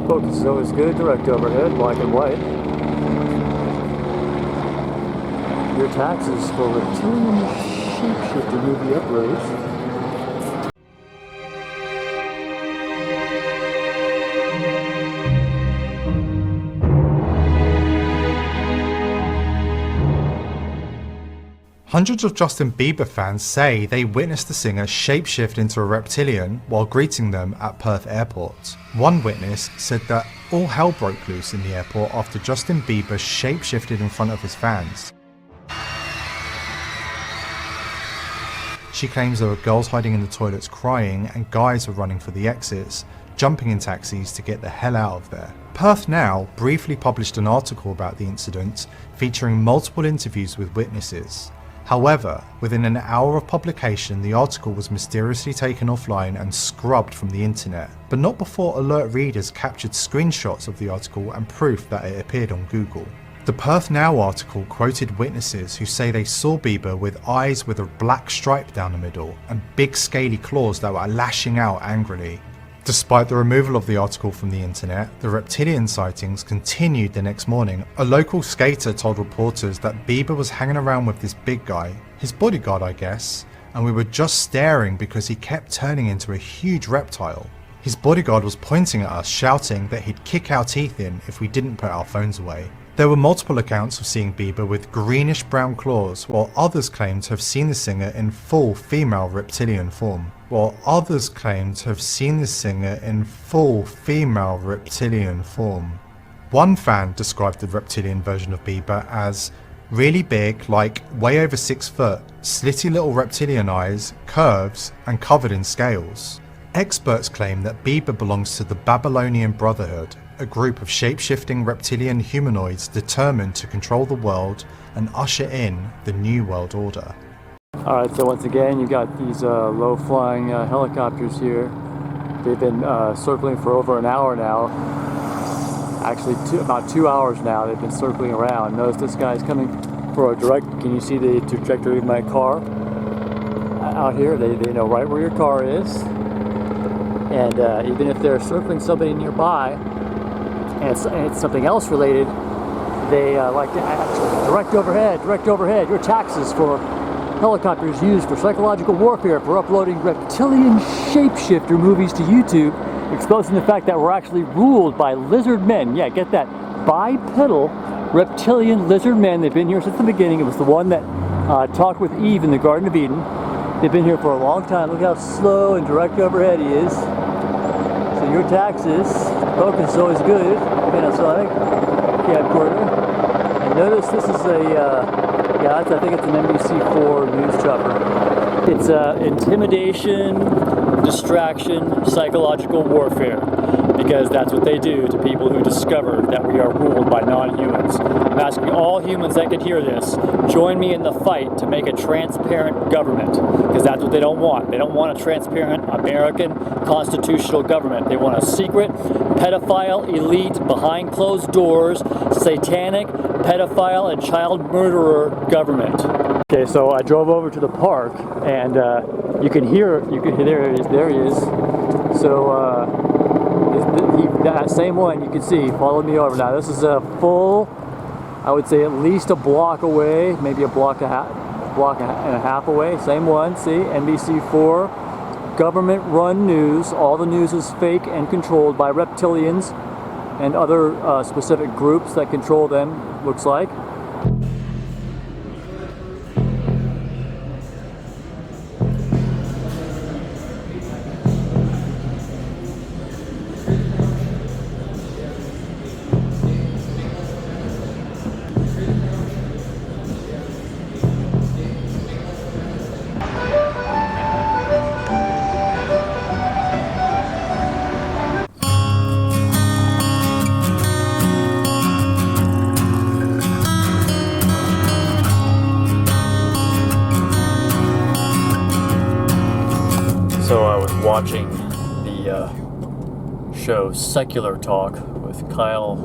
Focus is always good, direct overhead, black and white. Your taxes for Reptilian Shapeshifter movie uploads. Hundreds of Justin Bieber fans say they witnessed the singer shapeshift into a reptilian while greeting them at Perth airport. One witness said that all hell broke loose in the airport after Justin Bieber shapeshifted in front of his fans. She claims there were girls hiding in the toilets crying and guys were running for the exits, jumping in taxis to get the hell out of there. Perth Now briefly published an article about the incident featuring multiple interviews with witnesses. However, within an hour of publication, the article was mysteriously taken offline and scrubbed from the internet, but not before alert readers captured screenshots of the article and proof that it appeared on Google. The Perth Now article quoted witnesses who say they saw Bieber with eyes with a black stripe down the middle and big scaly claws that were lashing out angrily. Despite the removal of the article from the internet, the reptilian sightings continued the next morning. A local skater told reporters that Bieber was hanging around with this big guy, his bodyguard I guess, and we were just staring because he kept turning into a huge reptile. His bodyguard was pointing at us, shouting that he'd kick our teeth in if we didn't put our phones away. There were multiple accounts of seeing Bieber with greenish brown claws, while others claimed to have seen the singer in full female reptilian form. One fan described the reptilian version of Bieber as really big, like way over 6 foot, slitty little reptilian eyes, curves, and covered in scales. Experts claim that Bieber belongs to the Babylonian Brotherhood, a group of shape-shifting reptilian humanoids determined to control the world and usher in the New World Order. Alright, so once again, you've got these low-flying helicopters here. They've been circling for over an hour now. Actually, about 2 hours now they've been circling around. Notice this guy's coming for a direct. Can you see the trajectory of my car? Out here, they know right where your car is. And even if they're circling somebody nearby, and it's something else related, they like to actually direct overhead, your taxes for helicopters used for psychological warfare for uploading reptilian shapeshifter movies to YouTube, exposing the fact that we're actually ruled by lizard men. Yeah, get that, bipedal reptilian lizard men. They've been here since the beginning. It was the one that talked with Eve in the Garden of Eden. They've been here for a long time. Look how slow and direct overhead he is. So your taxes, focus is always good, Panasonic camcorder. And notice this is I think it's an NBC4 news chopper. It's intimidation, distraction, psychological warfare, because that's what they do to people who discover that we are ruled by non-humans. I'm asking all humans that can hear this, join me in the fight to make a transparent government, because that's what they don't want. They don't want a transparent American constitutional government. They want a secret, pedophile elite, behind closed doors, satanic, pedophile, and child murderer government. Okay, so I drove over to the park, and you can hear, there he is. So that same one you can see followed me over. Now this is a full, I would say at least a block away, maybe a block and a half away. Same one, see, NBC4, government-run news. All the news is fake and controlled by reptilians and other specific groups that control them, looks like. So I was watching the show Secular Talk with Kyle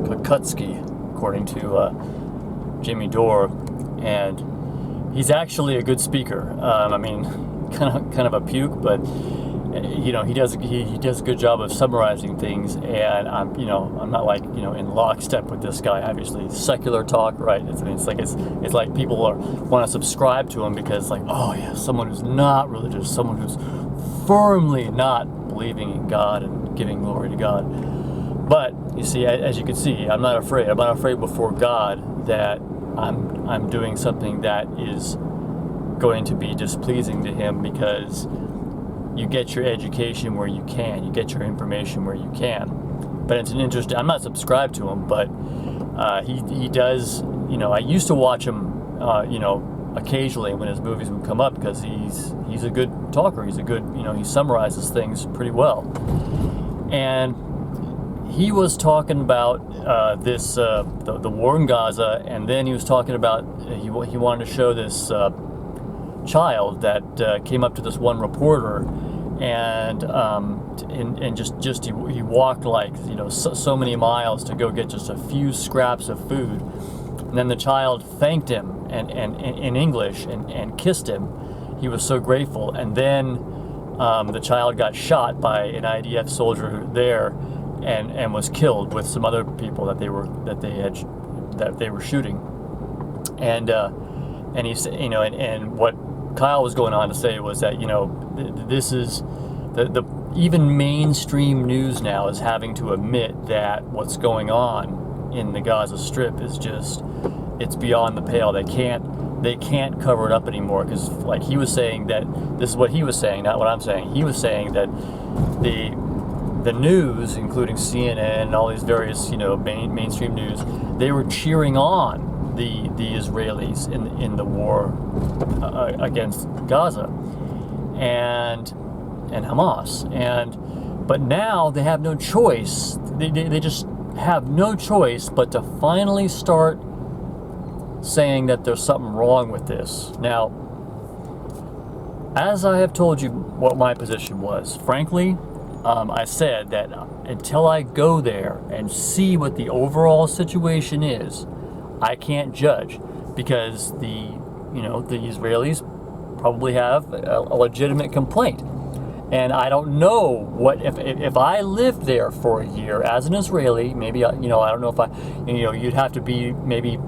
Kukutsky, according to Jimmy Dore, and he's actually a good speaker. I mean, kind of a puke, but he does a good job of summarizing things, and I'm not like in lockstep with this guy. Obviously, secular talk, right? It's like people want to subscribe to him because like, oh yeah, someone who's not religious, someone who's firmly not believing in God and giving glory to God. But you see, as you can see, I'm not afraid. I'm not afraid before God that I'm doing something that is going to be displeasing to Him, because you get your education where you can, you get your information where you can. But it's an interesting. I'm not subscribed to him, but he does. I used to watch him. Occasionally when his movies would come up, because he's a good talker. He's a good. He summarizes things pretty well. And he was talking about the war in Gaza, and then he was talking about he wanted to show this child that came up to this one reporter, and just he walked like so many miles to go get just a few scraps of food, and then the child thanked him and in English and kissed him. He was so grateful, and then the child got shot by an IDF soldier there, and was killed with some other people that they were shooting, and he said, and what Kyle was going on to say was that this is the even mainstream news now is having to admit that what's going on in the Gaza Strip is it's beyond the pale. They can't cover it up anymore, because like he was saying that this is what he was saying, not what I'm saying. He was saying that the news, including CNN and all these various mainstream news, they were cheering on the Israelis in the war against Gaza and Hamas, but now they have no choice. They just have no choice but to finally start saying that there's something wrong with this. Now, as I have told you what my position was, frankly, I said that until I go there and see what the overall situation is, I can't judge, because the Israelis probably have a legitimate complaint, and I don't know what if I lived there for a year as an Israeli. Maybe I don't know if you'd have to be maybe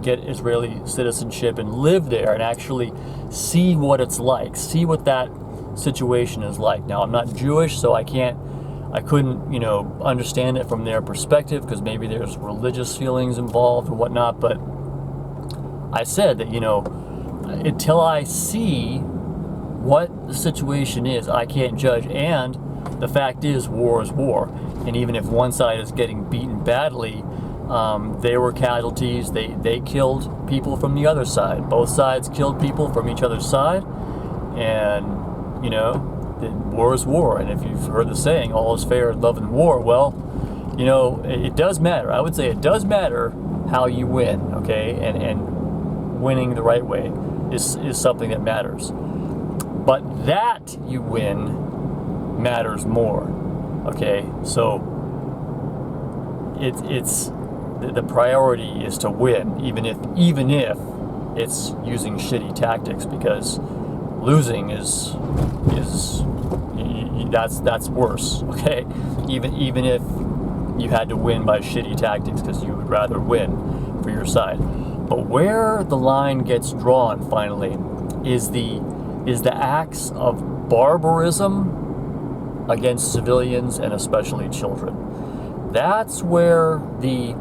get Israeli citizenship and live there and actually see what it's like, see what that situation is like. Now, I'm not Jewish, so I couldn't understand it from their perspective, because maybe there's religious feelings involved or whatnot. But I said that until I see what the situation is, I can't judge. And the fact is, war is war, and even if one side is getting beaten badly, they were casualties. They killed people from the other side. Both sides killed people from each other's side, and war is war. And if you've heard the saying, all is fair in love and war, well, it does matter. I would say it does matter how you win, okay? And winning the right way is something that matters. But that you win matters more, okay? So it's the priority is to win, even if it's using shitty tactics, because losing is that's worse, okay? Even if you had to win by shitty tactics, because you would rather win for your side. But where the line gets drawn finally is the acts of barbarism against civilians, and especially children. That's where the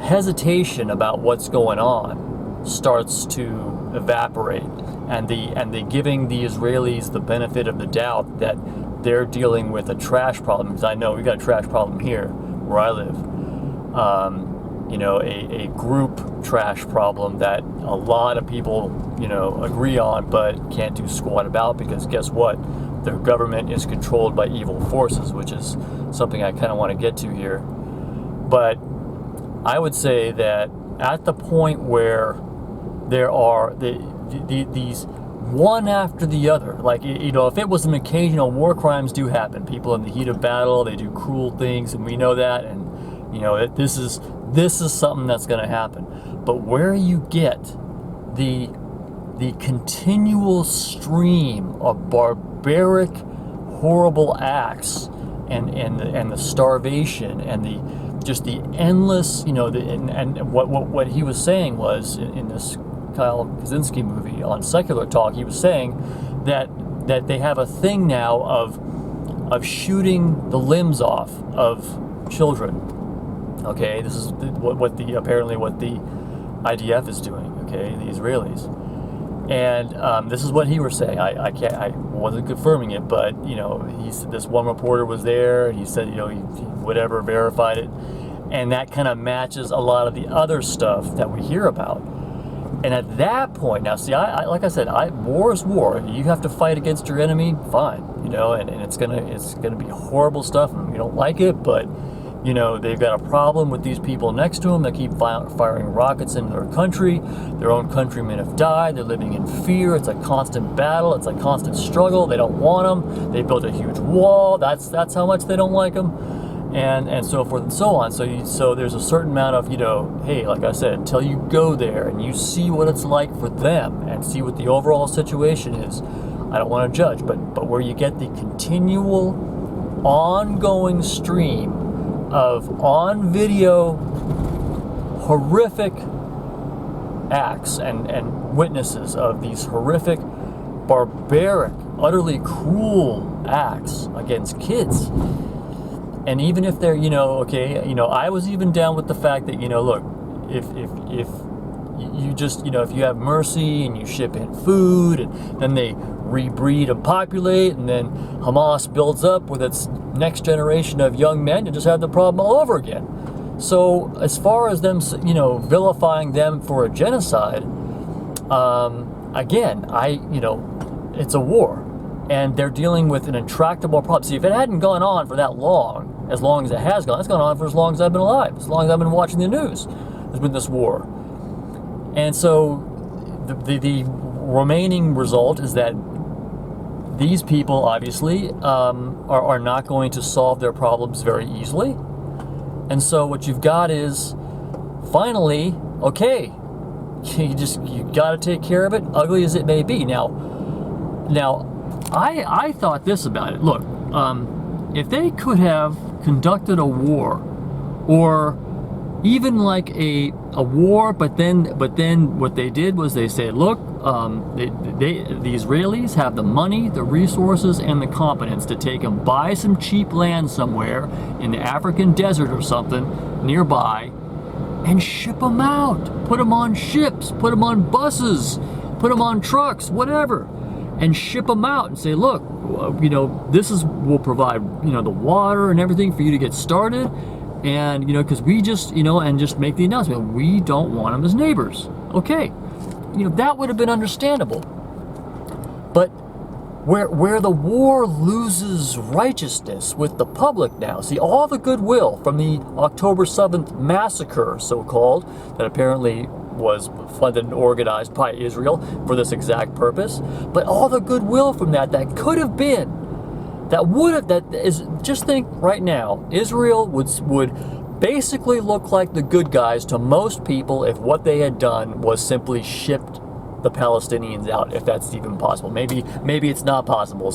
hesitation about what's going on starts to evaporate, and the giving the Israelis the benefit of the doubt that they're dealing with a trash problem. Because I know we got a trash problem here where I live. A group trash problem that a lot of people agree on, but can't do squat about, because guess what? Their government is controlled by evil forces, which is something I kind of want to get to here. But I would say that at the point where there are these one after the other, like, if it was an occasional, war crimes do happen. People in the heat of battle, they do cruel things, and we know that, and this is something that's going to happen. But where you get the the continual stream of barbaric, horrible acts, and the starvation, and the endless, and what he was saying was in this Kyle Kaczynski movie on Secular Talk, he was saying that they have a thing now of shooting the limbs off of children. Okay, this is what the IDF is doing. Okay, the Israelis, and this is what he was saying. I wasn't confirming it, but he said this one reporter was there, and he said he whatever verified it, and that kind of matches a lot of the other stuff that we hear about. And at that point, now see, I like I said, war is war. You have to fight against your enemy, fine, and it's gonna be horrible stuff, and we don't like it, but they've got a problem with these people next to them that keep firing rockets into their country. Their own countrymen have died. They're living in fear. It's a constant battle. It's a constant struggle. They don't want them. They built a huge wall. That's how much they don't like them, and so forth and so on. So there's a certain amount of, hey, like I said, until you go there and you see what it's like for them and see what the overall situation is, I don't want to judge, but where you get the continual, ongoing stream of on video horrific acts and witnesses of these horrific, barbaric, utterly cruel acts against kids. And even if they're, I was even down with the fact that, look, if you just, if you have mercy and you ship in food and then they rebreed and populate, and then Hamas builds up with its next generation of young men, you just have the problem all over again. So as far as them, vilifying them for a genocide, again, it's a war, and they're dealing with an intractable problem. See, if it hadn't gone on for that long, as long as it has gone, it's gone on for as long as I've been alive, as long as I've been watching the news, there's been this war. And so the remaining result is that these people obviously are not going to solve their problems very easily. And so what you've got is, finally, okay, you got to take care of it, ugly as it may be. Now, I thought this about it. Look, if they could have conducted a war, or even like a war, but then what they did was they said, look, the Israelis have the money, the resources, and the competence to take and buy some cheap land somewhere in the African desert or something nearby and ship them out. Put them on ships, put them on buses, put them on trucks, whatever, and ship them out and say, look, we'll provide, the water and everything for you to get started. And, because we just, and just make the announcement, we don't want them as neighbors. Okay. That would have been understandable. But where the war loses righteousness with the public now, see, all the goodwill from the October 7th massacre, so-called, that apparently was funded and organized by Israel for this exact purpose, but all the goodwill from that could have been, just think right now, Israel would basically look like the good guys to most people if what they had done was simply shipped the Palestinians out, if that's even possible. Maybe it's not possible,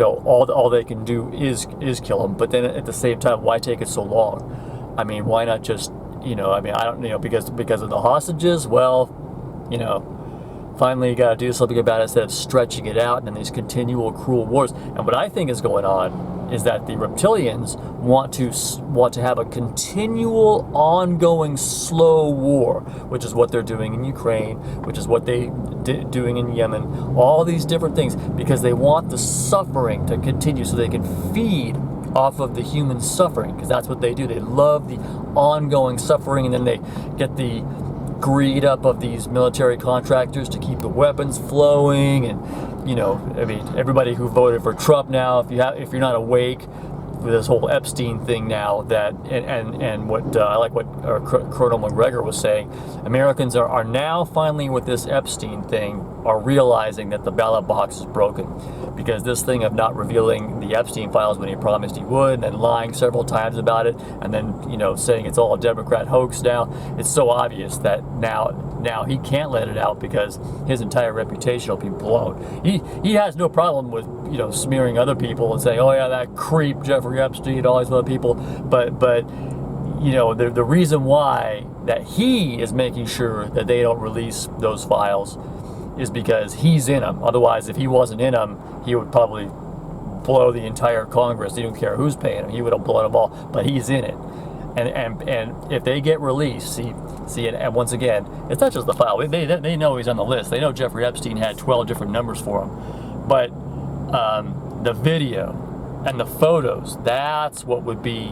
all they can do is kill them. But then at the same time, why take it so long? I mean, why not just, I don't, because of the hostages? Well, finally you got to do something about it instead of stretching it out and then these continual cruel wars. And what I think is going on is that the reptilians want to have a continual, ongoing, slow war, which is what they're doing in Ukraine, which is what they're doing in Yemen, all these different things, because they want the suffering to continue so they can feed off of the human suffering, because that's what they do. They love the ongoing suffering, and then they get the greed up of these military contractors to keep the weapons flowing. And everybody who voted for Trump now, if you're not awake with this whole Epstein thing now, that and what I like what Colonel McGregor was saying, Americans are now finally with this Epstein thing are realizing that the ballot box is broken, because this thing of not revealing the Epstein files when he promised he would, and then lying several times about it, and then saying it's all a Democrat hoax now, it's so obvious that now now he can't let it out because his entire reputation will be blown. He has no problem with, you know, smearing other people and saying, oh yeah, that creep Jeffrey Epstein, all these other people, but you know, the reason why that he is making sure that they don't release those files is because he's in them. Otherwise, if he wasn't in them, he would probably blow the entire Congress. He don't care who's paying him. He would have blown them all, but he's in it. And if they get released, see, and once again, it's not just the file. They know he's on the list. They know Jeffrey Epstein had 12 different numbers for him. But the video and the photos, that's what would be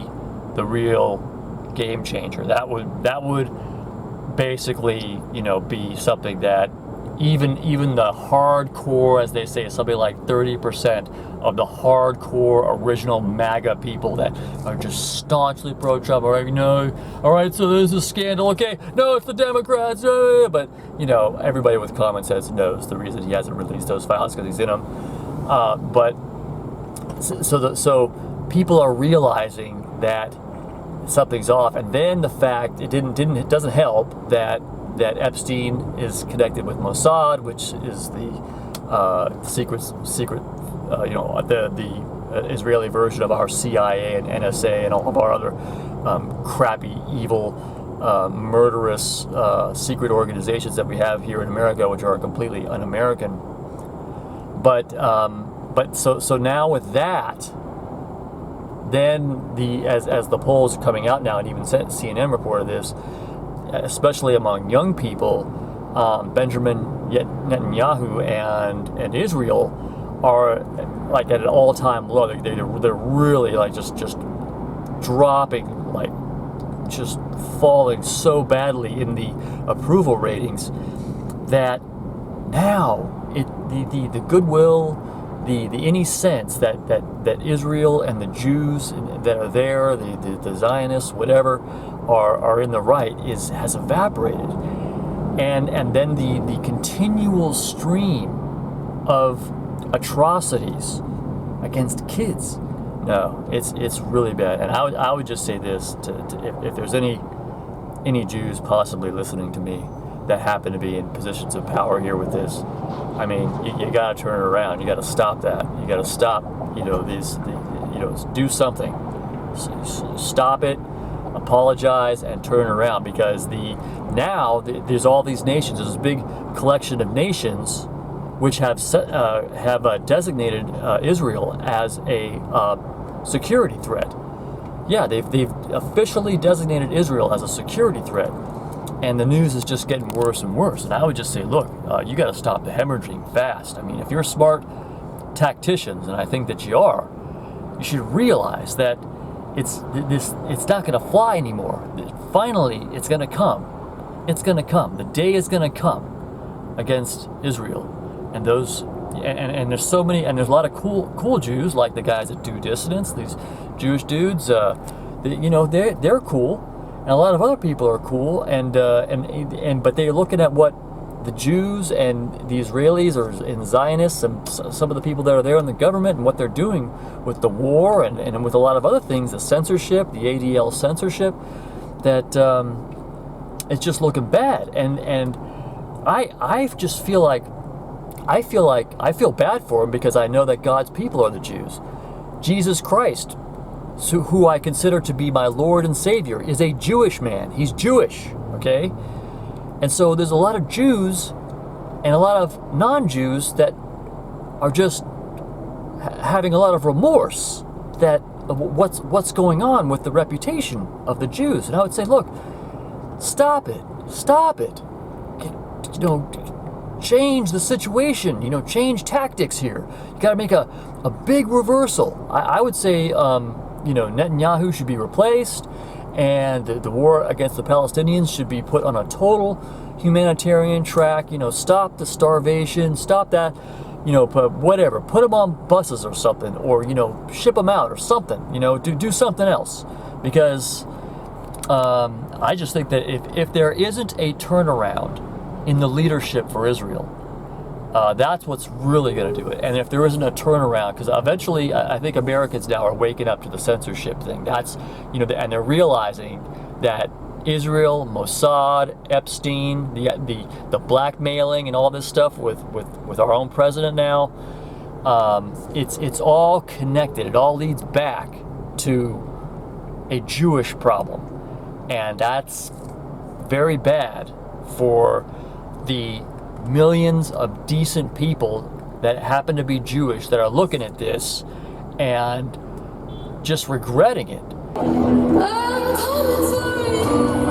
the real game changer. That would basically, you know, be something that even the hardcore, as they say, something like 30% of the hardcore original MAGA people that are just staunchly pro-Trump, all right, you know, all right, so there's a scandal, okay, no, it's the Democrats, but, you know, everybody with common sense knows the reason he hasn't released those files because he's in them. But so people are realizing that something's off, and then the fact it doesn't help that Epstein is connected with Mossad, which is the secret you know, the Israeli version of our CIA and NSA and all of our other crappy, evil, murderous secret organizations that we have here in America, which are completely un-American. But so now with that, then as the polls are coming out now, and even CNN reported this, especially among young people, Benjamin Netanyahu and Israel are like at an all-time low. They're really like just dropping, like just falling so badly in the approval ratings that now the goodwill, the any sense that Israel and the Jews that are there, the Zionists, whatever, are in the right has evaporated, and then the continual stream of atrocities against kids. No, it's really bad. And I would just say this if there's any Jews possibly listening to me that happen to be in positions of power here with this, I mean, you got to turn it around. You got to stop that. You got to stop, you know, do something. Stop it, apologize, and turn it around, because there's all these nations. There's this big collection of nations which have designated Israel as a security threat. Yeah, they've officially designated Israel as a security threat. And the news is just getting worse and worse. And I would just say, look, you got to stop the hemorrhaging fast. I mean, if you're smart tacticians, and I think that you are, you should realize that it's not going to fly anymore. Finally, it's going to come. It's going to come. The day is going to come against Israel. And and there's so many, and there's a lot of cool Jews, like the guys that do dissidents. These Jewish dudes, they're cool. And a lot of other people are cool, but they're looking at what the Jews and the Israelis and Zionists and some of the people that are there in the government and what they're doing with the war and with a lot of other things, the censorship, the ADL censorship, that it's just looking bad. And I just feel like I feel bad for them, because I know that God's people are the Jews. Jesus Christ, who I consider to be my Lord and Savior, is a Jewish man. He's Jewish, okay? And so there's a lot of Jews and a lot of non-Jews that are just having a lot of remorse that what's going on with the reputation of the Jews. And I would say, look, stop it. You know, change the situation. You know, change tactics here. You got to make a big reversal. I would say, Netanyahu should be replaced, and the war against the Palestinians should be put on a total humanitarian track. You know, stop the starvation, stop that. You know, put them on buses or something, or ship them out or something. You know, do something else, because I just think that if there isn't a turnaround in the leadership for Israel, that's what's really going to do it. And if there isn't a turnaround, because eventually I think Americans now are waking up to the censorship thing. That's, and they're realizing that Israel, Mossad, Epstein, the blackmailing and all this stuff with our own president now. It's all connected. It all leads back to a Jewish problem, and that's very bad for the millions of decent people that happen to be Jewish that are looking at this and just regretting it. I'm coming for you.